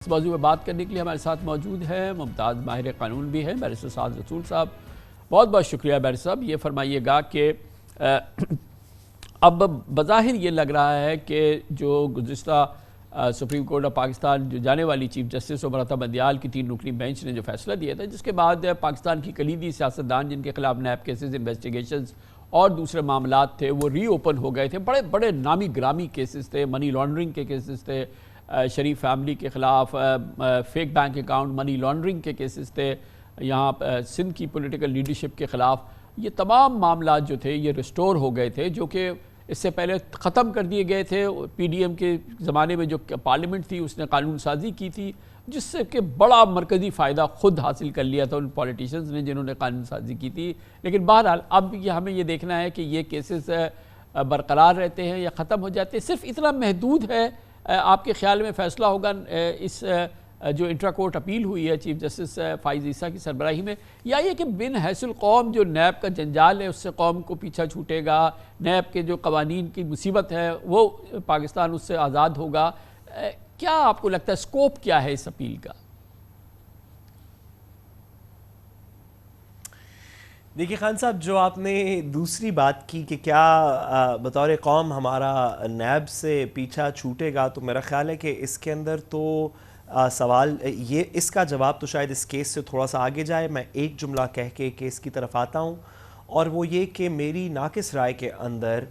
اس موضوع میں بات کرنے کے لیے ہمارے ساتھ موجود ہیں ممتاز ماہر قانون بھی ہیں بیرسٹر سعد رسول صاحب. بہت بہت شکریہ بیرسٹر صاحب. یہ فرمائیے گا کہ اب بظاہر یہ لگ رہا ہے کہ جو گزشتہ سپریم کورٹ آف پاکستان جو جانے والی چیف جسٹس عمر عطا بندیال کی 3 رکنی بینچ نے جو فیصلہ دیا تھا، جس کے بعد پاکستان کی کلیدی سیاستدان جن کے خلاف نیب کیسز، انویسٹیگیشنز اور دوسرے معاملات تھے وہ ری اوپن ہو گئے تھے. بڑے بڑے نامی گرامی کیسز تھے، منی لانڈرنگ کے کیسز تھے، شریف فیملی کے خلاف fake bank account money laundering کے کیسز تھے، یہاں سندھ کی پولیٹیکل لیڈرشپ کے خلاف. یہ تمام معاملات جو تھے یہ ریسٹور ہو گئے تھے، جو کہ اس سے پہلے ختم کر دیے گئے تھے. پی ڈی ایم کے زمانے میں جو پارلیمنٹ تھی اس نے قانون سازی کی تھی، جس سے کہ بڑا مرکزی فائدہ خود حاصل کر لیا تھا ان پولیٹیشنز نے جنہوں نے قانون سازی کی تھی. لیکن بہرحال اب ہمیں یہ دیکھنا ہے کہ یہ کیسز برقرار رہتے ہیں یا ختم ہو جاتے ہیں. صرف اتنا محدود ہے آپ کے خیال میں فیصلہ ہوگا اس جو انٹرا کورٹ اپیل ہوئی ہے چیف جسٹس فائز عیسیٰ کی سربراہی میں، یا یہ کہ بن حیث القوم جو نیب کا جنجال ہے اس سے قوم کو پیچھا چھوٹے گا، نیب کے جو قوانین کی مصیبت ہے وہ پاکستان اس سے آزاد ہوگا؟ کیا آپ کو لگتا ہے سکوپ کیا ہے اس اپیل کا؟ دیکھیے خان صاحب، جو آپ نے دوسری بات کی کہ کیا بطور قوم ہمارا نیب سے پیچھا چھوٹے گا، تو میرا خیال ہے کہ اس کے اندر تو سوال یہ، اس کا جواب تو شاید اس کیس سے تھوڑا سا آگے جائے. میں ایک جملہ کہہ کے کیس کی طرف آتا ہوں، اور وہ یہ کہ میری ناقص رائے کے اندر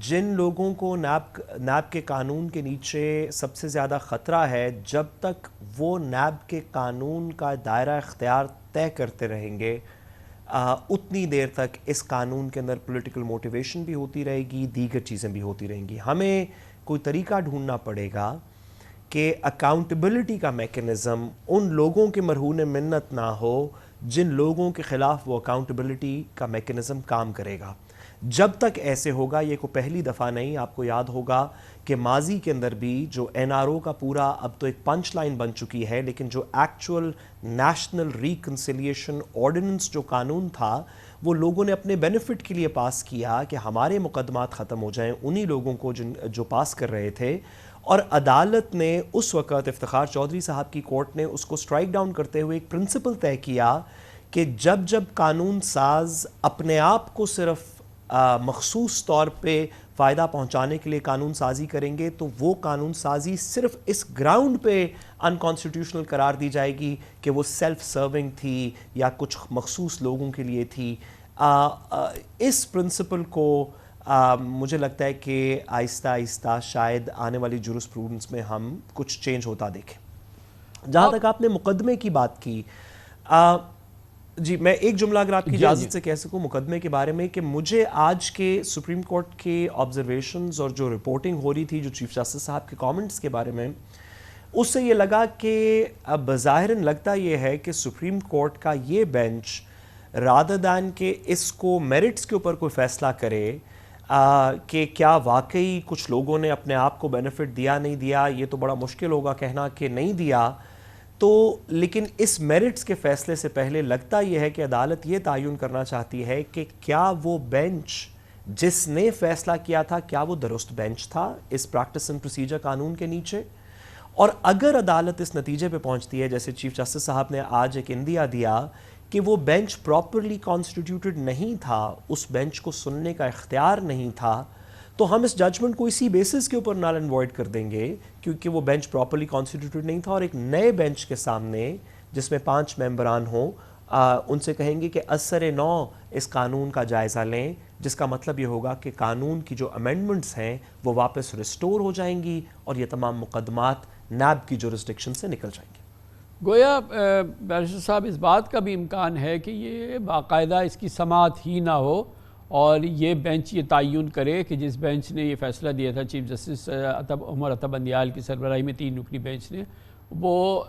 جن لوگوں کو نیب کے قانون کے نیچے سب سے زیادہ خطرہ ہے، جب تک وہ نیب کے قانون کا دائرہ اختیار طے کرتے رہیں گے اتنی دیر تک اس قانون کے اندر پولیٹیکل موٹیویشن بھی ہوتی رہے گی، دیگر چیزیں بھی ہوتی رہیں گی. ہمیں کوئی طریقہ ڈھونڈنا پڑے گا کہ اکاؤنٹیبلٹی کا میکنزم ان لوگوں کے مرہون منت نہ ہو جن لوگوں کے خلاف وہ اکاؤنٹیبلٹی کا میکنزم کام کرے گا. جب تک ایسے ہوگا، یہ کوئی پہلی دفعہ نہیں، آپ کو یاد ہوگا کہ ماضی کے اندر بھی جو این آر او کا پورا اب تو ایک پنچ لائن بن چکی ہے، لیکن جو ایکچول نیشنل ریکنسیلیشن آرڈیننس جو قانون تھا وہ لوگوں نے اپنے بینیفٹ کے لیے پاس کیا کہ ہمارے مقدمات ختم ہو جائیں انہی لوگوں کو جو پاس کر رہے تھے. اور عدالت نے اس وقت افتخار چودھری صاحب کی کورٹ نے اس کو سٹرائک ڈاؤن کرتے ہوئے ایک پرنسپل طے کیا کہ جب قانون ساز اپنے آپ کو صرف مخصوص طور پہ فائدہ پہنچانے کے لیے قانون سازی کریں گے تو وہ قانون سازی صرف اس گراؤنڈ پہ انکانسٹیٹیوشنل قرار دی جائے گی کہ وہ سیلف سرونگ تھی یا کچھ مخصوص لوگوں کے لیے تھی. اس پرنسپل کو مجھے لگتا ہے کہ آہستہ آہستہ شاید آنے والی جورسپروڈنس میں ہم کچھ چینج ہوتا دیکھیں. جہاں تک آپ نے مقدمے کی بات کی، جی میں ایک جملہ اگر آپ کی اجازت سے کہہ سکوں مقدمے کے بارے میں، کہ مجھے آج کے سپریم کورٹ کے آبزرویشنز اور جو رپورٹنگ ہو رہی تھی جو چیف جسٹس صاحب کے کامنٹس کے بارے میں، اس سے یہ لگا کہ اب بظاہراً لگتا یہ ہے کہ سپریم کورٹ کا یہ بینچ رادر دین کہ اس کو میرٹس کے اوپر کوئی فیصلہ کرے کہ کیا واقعی کچھ لوگوں نے اپنے آپ کو بینیفٹ دیا نہیں دیا، یہ تو بڑا مشکل ہوگا کہنا کہ نہیں دیا تو، لیکن اس میرٹس کے فیصلے سے پہلے لگتا یہ ہے کہ عدالت یہ تعین کرنا چاہتی ہے کہ کیا وہ بینچ جس نے فیصلہ کیا تھا کیا وہ درست بینچ تھا اس پریکٹس اینڈ پروسیجر قانون کے نیچے. اور اگر عدالت اس نتیجے پہ پہنچتی ہے جیسے چیف جسٹس صاحب نے آج ایک اندیا دیا کہ وہ بینچ پراپرلی کانسٹیٹیوٹڈ نہیں تھا، اس بینچ کو سننے کا اختیار نہیں تھا، تو ہم اس ججمنٹ کو اسی بیسس کے اوپر نل اینڈ وائڈ کر دیں گے کیونکہ وہ بینچ پراپرلی کانسٹیٹیوٹڈ نہیں تھا، اور ایک نئے بینچ کے سامنے جس میں 5 ممبران ہوں ان سے کہیں گے کہ اثر نو اس قانون کا جائزہ لیں، جس کا مطلب یہ ہوگا کہ قانون کی جو امینڈمنٹس ہیں وہ واپس ریسٹور ہو جائیں گی اور یہ تمام مقدمات نیب کی جورسڈکشن سے نکل جائیں گے. گویا بیرسٹر صاحب اس بات کا بھی امکان ہے کہ یہ باقاعدہ اس کی سماعت ہی نہ ہو اور یہ بینچ یہ تعین کرے کہ جس بینچ نے یہ فیصلہ دیا تھا چیف جسٹس عمر عطا بندیال کی سربراہی میں 3 رکنی بینچ نے، وہ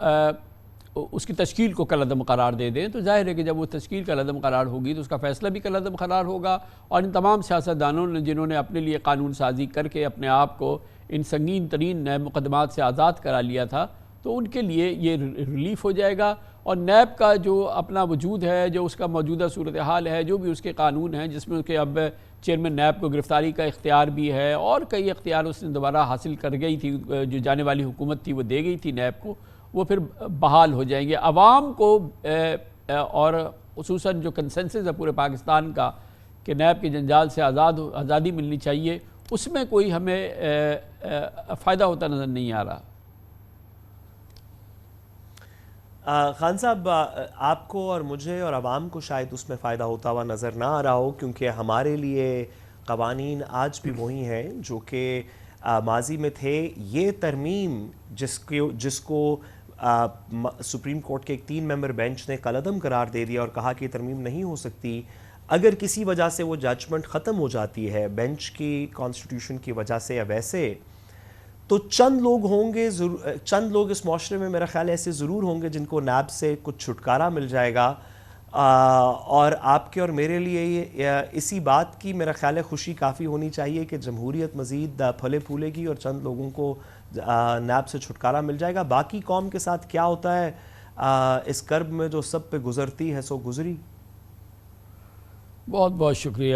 اس کی تشکیل کو کالعدم قرار دے دیں. تو ظاہر ہے کہ جب وہ تشکیل کالعدم قرار ہوگی تو اس کا فیصلہ بھی کالعدم قرار ہوگا، اور ان تمام سیاستدانوں نے جنہوں نے اپنے لیے قانون سازی کر کے اپنے آپ کو ان سنگین ترین مقدمات سے آزاد کرا لیا تھا تو ان کے لیے یہ ریلیف ہو جائے گا. اور نیب کا جو اپنا وجود ہے، جو اس کا موجودہ صورتحال ہے، جو بھی اس کے قانون ہیں جس میں کہ اب چیئرمین نیب کو گرفتاری کا اختیار بھی ہے، اور کئی اختیار اس نے دوبارہ حاصل کر گئی تھی، جو جانے والی حکومت تھی وہ دے گئی تھی نیب کو، وہ پھر بحال ہو جائیں گے۔ عوام کو اور خصوصاً جو کنسنسس ہے پورے پاکستان کا کہ نیب کے جنجال سے آزادی ملنی چاہیے، اس میں کوئی ہمیں فائدہ ہوتا نظر نہیں آ رہا۔ خان صاحب، آپ کو اور مجھے اور عوام کو شاید اس میں فائدہ ہوتا ہوا نظر نہ آ رہا ہو، کیونکہ ہمارے لیے قوانین آج بھی وہی ہیں جو کہ ماضی میں تھے۔ یہ ترمیم جس کو سپریم کورٹ کے ایک 3 ممبر بینچ نے کالعدم قرار دے دیا اور کہا کہ یہ ترمیم نہیں ہو سکتی، اگر کسی وجہ سے وہ ججمنٹ ختم ہو جاتی ہے بینچ کی کانسٹیٹیوشن کی وجہ سے یا ویسے، تو چند لوگ اس معاشرے میں میرا خیال ایسے ضرور ہوں گے جن کو نیب سے کچھ چھٹکارا مل جائے گا، اور آپ کے اور میرے لیے اسی بات کی میرا خیال ہے خوشی کافی ہونی چاہیے کہ جمہوریت مزید پھلے پھولے گی اور چند لوگوں کو نیب سے چھٹکارا مل جائے گا۔ باقی قوم کے ساتھ کیا ہوتا ہے اس کرب میں جو سب پہ گزرتی ہے سو گزری۔ بہت بہت شکریہ۔